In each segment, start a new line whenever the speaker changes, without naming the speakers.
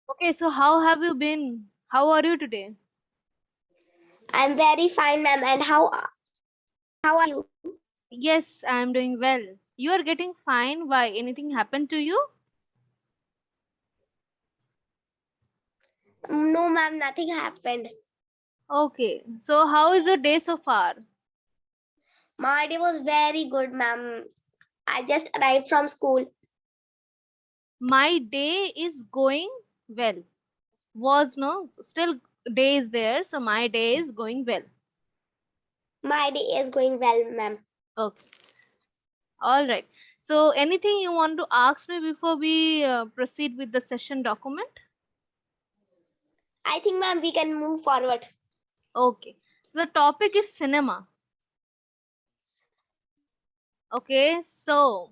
Okay, so how have you been? How are you today?
I'm very fine, ma'am. And how are you?
Yes, I am doing well. You are getting fine. Why? Anything happened to you?
No, ma'am. Nothing happened.
Okay, so how is your day so far?
My day was very good, ma'am. I just arrived from school.
My day is going well. Was no, still day is there, so my day is going well.
My day is going well, ma'am.
Okay, all right. So anything you want to ask me before we proceed with the session document?
I think, ma'am, we can move forward.
Okay, so the topic is cinema. Okay, so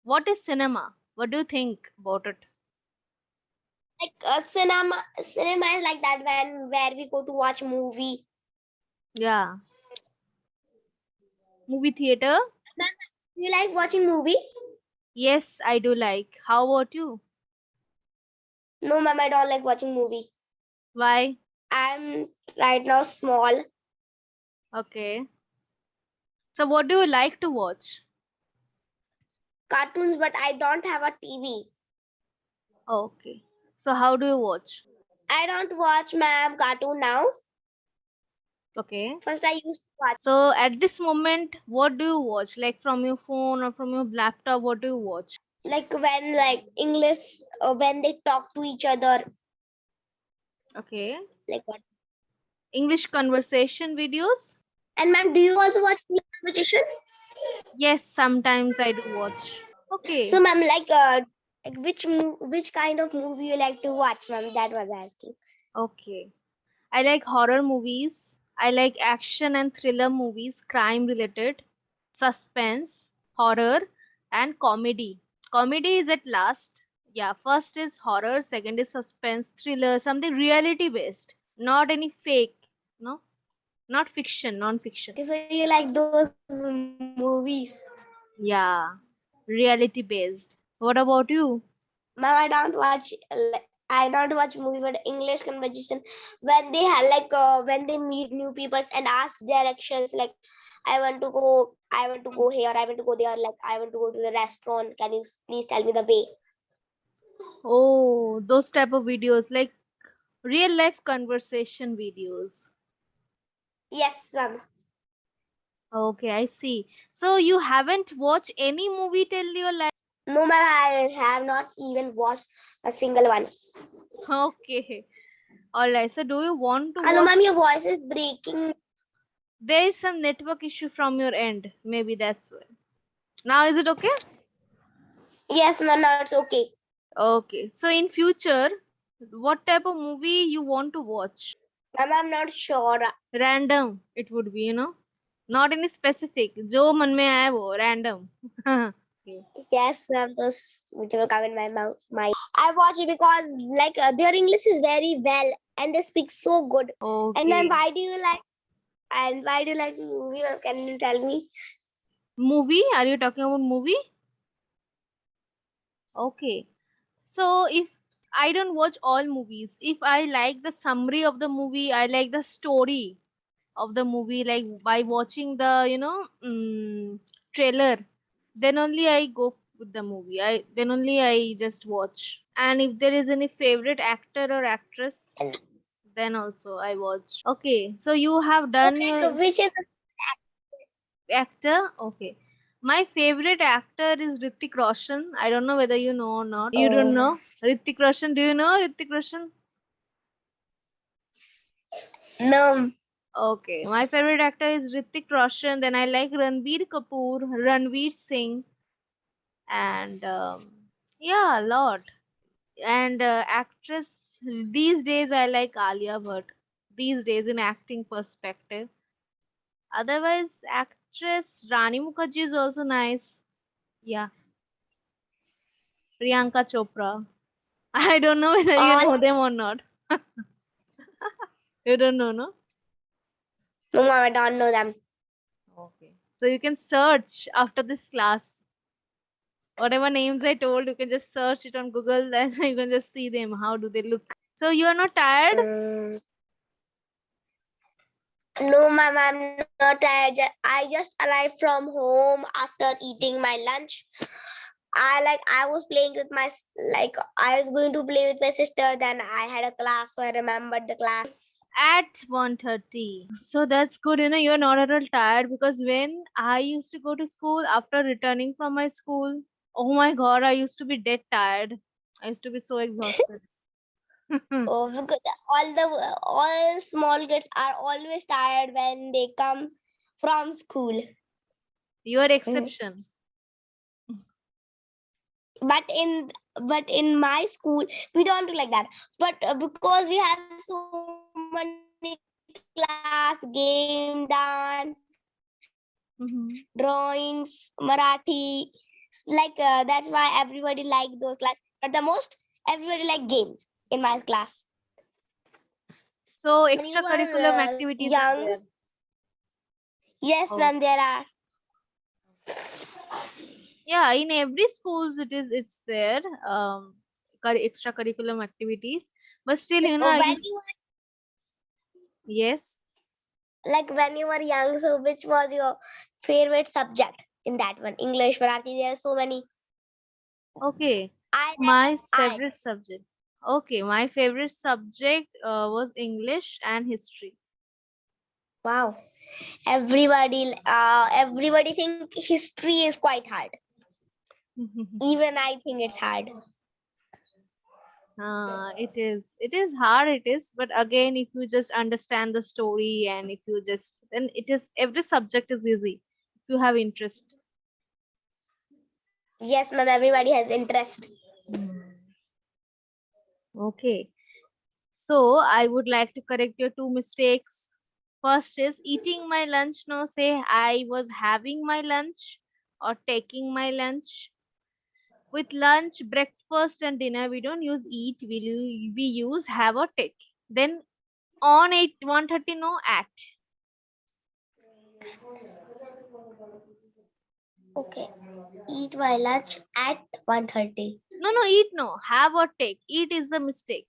what is cinema? What do you think about it?
Like cinema is like that when where we go to watch movie.
Yeah, movie theater.
Ma'am, do you like watching movie?
Yes, I do like. How about you?
No, ma'am, I don't like watching movie.
Why?
I'm right now small.
Okay. So what do you like to watch?
Cartoons, but I don't have a TV.
Okay. So how do you watch?
I don't watch, ma'am, cartoon now.
Okay.
First, I used to watch.
So at this moment, what do you watch? Like from your phone or from your laptop, what do you watch?
Like when like English when they talk to each other,
Okay.
like what?
English conversation videos?
And ma'am, do you also watch English conversation?
Yes, sometimes I do watch.
So
Okay.
ma'am, like which kind of movie you like to watch, ma'am? That was asking.
Okay. I like horror movies. I like action and thriller movies, crime related, suspense, horror, and comedy. Comedy is at last. Yeah, first is horror, second is suspense, thriller, something reality based, not any fake, no, not fiction, non fiction.
Okay, so you like those movies?
Yeah, reality based. What about you?
Ma'am, I don't watch movie, but English conversation when they have when they meet new people and ask directions. Like I want to go here, I want to go there. Like I want to go to the restaurant. Can you please tell me the way?
Oh, those type of videos, like real life conversation videos.
Yes, ma'am.
Okay, I see. So you haven't watched any movie till your life?
No, ma'am, I have not even watched a single one.
Okay. All right. So do you want to
Hello,
watch?
ma'am, your voice is breaking.
There is some network issue from your end. Maybe that's why. Now is it okay?
Yes, ma'am, now it's okay.
Okay. So in future, what type of movie you want to watch?
Ma'am, I'm not sure.
Random. It would be, not any specific. जो मन में आए वो random. Okay.
Yes, ma'am, those which will come in my mouth. I watch it because their English is very well and they speak so good. And ma'am,
Okay.
why do you like movie, ma'am? Can you tell me?
Movie? Are you talking about movie? Okay. So if I don't watch all movies, if I like the summary of the movie, I like the story of the movie, like by watching the trailer, then only I go with the movie. Then only I just watch. And if there is any favorite actor or actress, then also I watch. Okay, so you have
So,
done your
which is
actor. Okay, my favorite actor is Hrithik Roshan. I don't know whether you know or not. You don't
oh
know Hrithik Roshan? Do you know Hrithik Roshan?
no.
Okay, my favorite actor is Hrithik Roshan. Then I like Ranbir Kapoor, Ranveer Singh, and yeah, a lot. And actress these days I like Alia Bhatt. These days in acting perspective. Otherwise, actress Rani Mukherjee is also nice. Yeah, Priyanka Chopra. I don't know whether you
All
know them or not. You don't know, no?
no, ma'am, I don't know them.
Okay. So you can search after this class. Whatever names I told, you can just search it on Google and you can just see them. How do they look? So you are not tired?
No, ma'am, I'm not tired. I just arrived from home after eating my lunch. I was playing with my I was going to play with my sister. Then I had a class, so I remembered the class.
At 1:30. So that's good. You're not at all tired, because when I used to go to school after returning from my school, oh my god, I used to be dead tired. I used to be so exhausted.
Oh, because all small kids are always tired when they come from school.
You're exception.
But in my school we don't do like that. But because we have so many class, game, dance, drawings, Marathi, that's why everybody like those class. But the most everybody like games in my class.
So
When you
extracurricular
are
activities are
young,
there.
yes,
Oh.
ma'am, there are.
Yeah, in every schools it's there. Extracurricular activities, but still,
When you
yes.
when you were young, so which was your favorite subject in that one? English, Marathi, there are so many.
Okay.
I
My
I
favorite subject. Okay, my favorite subject was English and history.
Wow. Everybody think history is quite hard. Even I think it's hard.
It is hard, it is, but again, if you just understand the story, and if you just, then it is, every subject is easy if you have interest.
Yes, ma'am, everybody has interest.
Okay, so I would like to correct your two mistakes. First is eating my lunch. No, say I was having my lunch or taking my lunch. With lunch, breakfast, and dinner, we don't use eat. We use have or take. Then on 1:30, no, at.
Okay. Eat my lunch at 1:30.
No, eat, no, have or take. Eat is the mistake.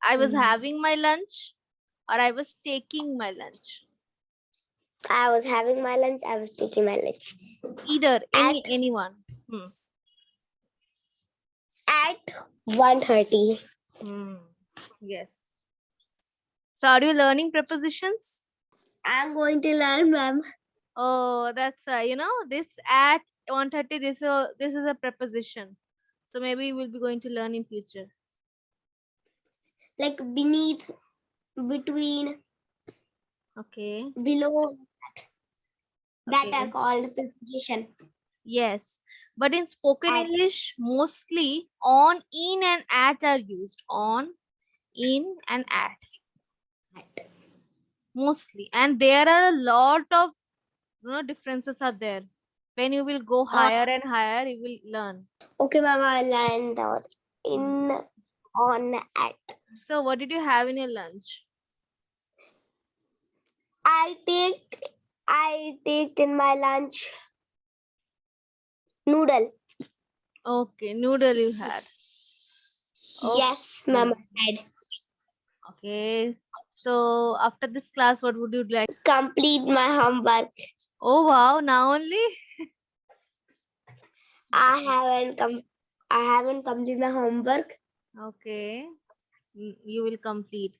I was having my lunch or I was taking my lunch.
I was having my lunch. I was taking my lunch.
Either, anyone.
At 1:30.
Yes. So are you learning prepositions?
I'm going to learn, ma'am.
Oh, that's this at 1:30. This is a preposition. So maybe we'll be going to learn in future.
Like beneath, between,
Okay.
below. That
Okay.
are called preposition.
Yes. But in spoken
At.
English, mostly on, in, and at are used. On, in, and at. Mostly. And there are a lot of differences are there. When you will go higher and higher, you will learn.
Okay, ma'am, I learned out in, on, at.
So what did you have in your lunch?
I take in my lunch noodle.
Okay, noodle you had.
Yes, ma'am, I had.
Okay. So after this class, what would you like?
Complete my homework.
Oh wow, now only?
I haven't completed my homework.
Okay. You will complete.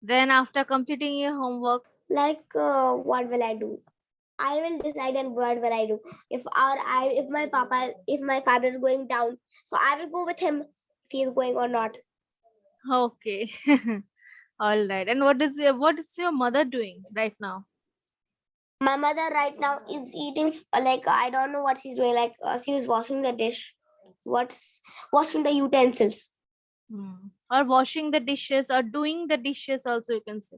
Then after completing your homework,
What will I do? I will decide and what will I do. If my father is going down, so I will go with him if he is going or not.
okay. All right. And what is your mother doing right now?
My mother right now is eating, I don't know what she's doing. She is washing the dish. Washing the utensils.
Or washing the dishes, or doing the dishes also, you can say.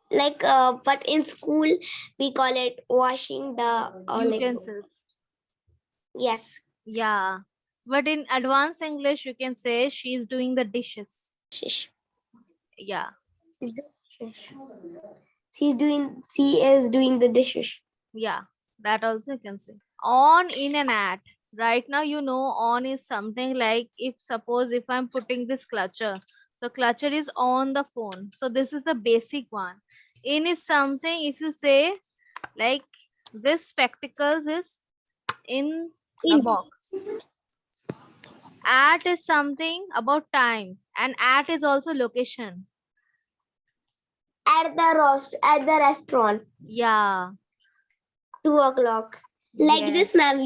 But in school we call it washing the
Utensils.
Yes.
Yeah. But in advanced English, you can say she is doing the dishes. Yeah.
She is doing the dishes.
Yeah. That also you can say. On, in, and at. Right now, you know, on is something like, if suppose if I'm putting this clutcher, so clutcher is on the phone. So this is the basic one. In is something, if you say like this spectacles is in the
In.
box. At is something about time, and at is also location.
At the restaurant.
Yeah.
2 o'clock. Like
Yes.
this, ma'am.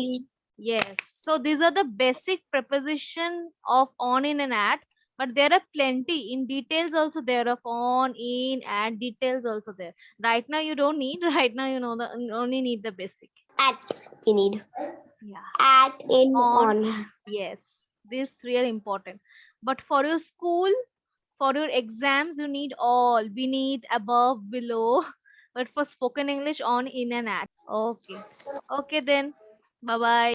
Yes. So these are the basic preposition of on, in, and at. But there are plenty in details also there of on, in, and details also there. Right now you don't need. Right now you know you only need the basic.
At we need.
Yeah.
At, in,
On.
on.
Yes. These three are important. But for your school, for your exams, you need all, beneath, above, below. But for spoken English, on, in, and at. Okay. Okay then. Bye bye.